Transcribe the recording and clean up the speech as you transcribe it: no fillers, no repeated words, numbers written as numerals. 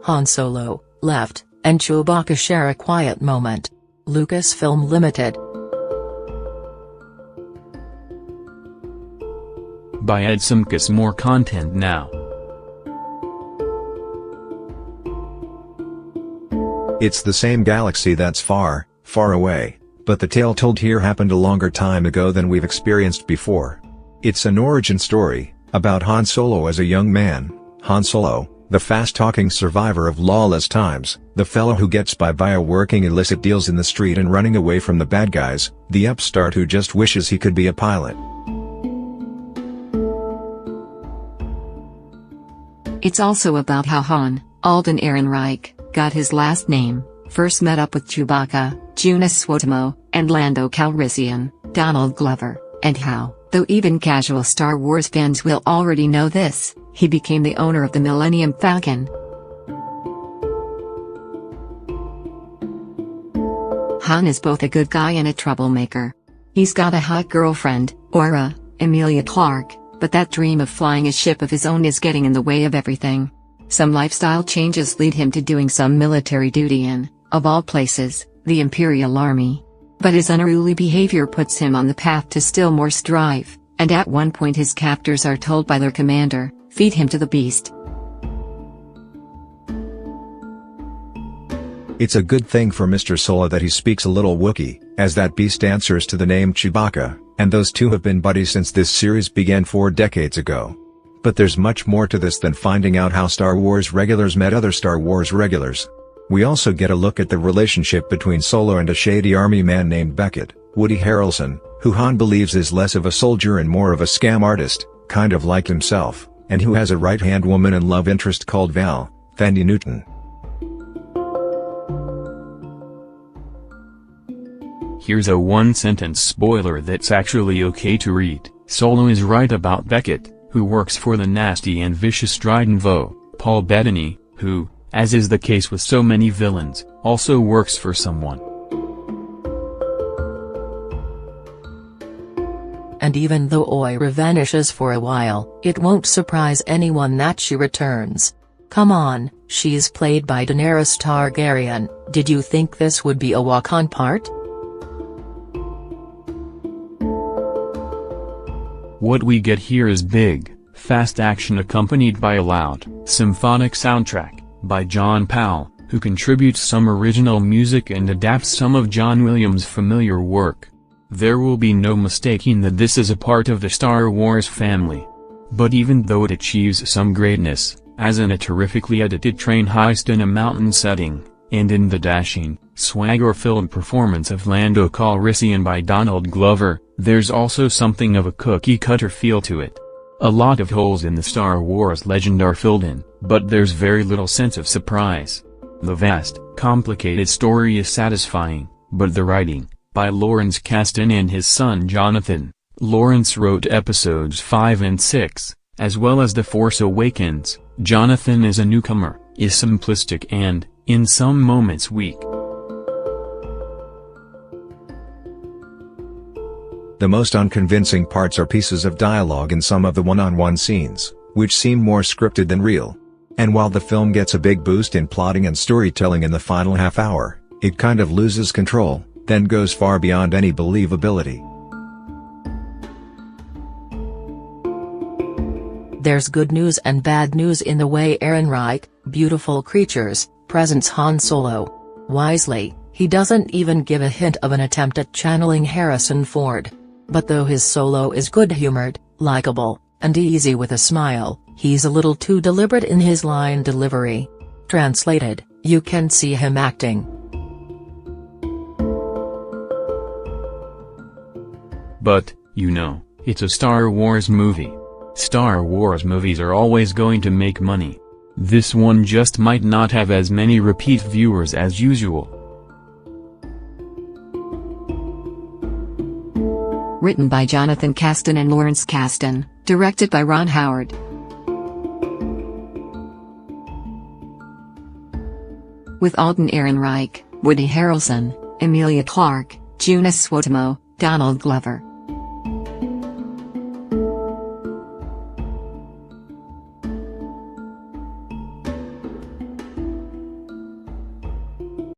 Han Solo, left, and Chewbacca share a quiet moment. Lucasfilm Limited. By Ed Simkus. More content now. It's the same galaxy that's far, far away, but the tale told here happened a longer time ago than we've experienced before. It's an origin story, about Han Solo as a young man. Han Solo, the fast-talking survivor of lawless times, the fellow who gets by via working illicit deals in the street and running away from the bad guys, the upstart who just wishes he could be a pilot. It's also about how Han, Alden Ehrenreich, got his last name, first met up with Chewbacca, Juna Swotamo, and Lando Calrissian, Donald Glover, and how, though even casual Star Wars fans will already know this, he became the owner of the Millennium Falcon. Han is both a good guy and a troublemaker. He's got a hot girlfriend, Aura, Emilia Clarke, but that dream of flying a ship of his own is getting in the way of everything. Some lifestyle changes lead him to doing some military duty in, of all places, the Imperial Army. But his unruly behavior puts him on the path to still more strife, and at one point his captors are told by their commander, "Feed him to the beast." It's a good thing for Mr. Solo that he speaks a little Wookiee, as that beast answers to the name Chewbacca, and those two have been buddies since this series began 4 decades ago. But there's much more to this than finding out how Star Wars regulars met other Star Wars regulars. We also get a look at the relationship between Solo and a shady army man named Beckett, Woody Harrelson, who Han believes is less of a soldier and more of a scam artist, kind of like himself, and who has a right-hand woman and love interest called Val, Thandie Newton. Here's a one-sentence spoiler that's actually okay to read. Solo is right about Beckett, who works for the nasty and vicious Dryden Voe, Paul Bettany, who, as is the case with so many villains, also works for someone. And even though Oira vanishes for a while, it won't surprise anyone that she returns. Come on, she's played by Daenerys Targaryen. Did you think this would be a walk-on part? What we get here is big, fast action accompanied by a loud, symphonic soundtrack, by John Powell, who contributes some original music and adapts some of John Williams' familiar work. There will be no mistaking that this is a part of the Star Wars family. But even though it achieves some greatness, as in a terrifically edited train heist in a mountain setting, and in the dashing, swagger-filled performance of Lando Calrissian by Donald Glover, there's also something of a cookie-cutter feel to it. A lot of holes in the Star Wars legend are filled in, but there's very little sense of surprise. The vast, complicated story is satisfying, but the writing, by Lawrence Kasdan and his son Jonathan. Lawrence wrote episodes 5 and 6, as well as The Force Awakens. Jonathan is a newcomer, is simplistic and, in some moments weak. The most unconvincing parts are pieces of dialogue in some of the one-on-one scenes, which seem more scripted than real. And while the film gets a big boost in plotting and storytelling in the final half hour, it kind of loses control, then goes far beyond any believability. There's good news and bad news in the way Ehrenreich, Beautiful Creatures, presents Han Solo. Wisely, he doesn't even give a hint of an attempt at channeling Harrison Ford. But though his Solo is good-humored, likable, and easy with a smile, he's a little too deliberate in his line delivery. Translated, you can see him acting. But, you know, it's a Star Wars movie. Star Wars movies are always going to make money. This one just might not have as many repeat viewers as usual. Written by Jonathan Kasdan and Lawrence Kasdan, directed by Ron Howard. With Alden Ehrenreich, Woody Harrelson, Emilia Clarke, Juna Swotamo, Donald Glover,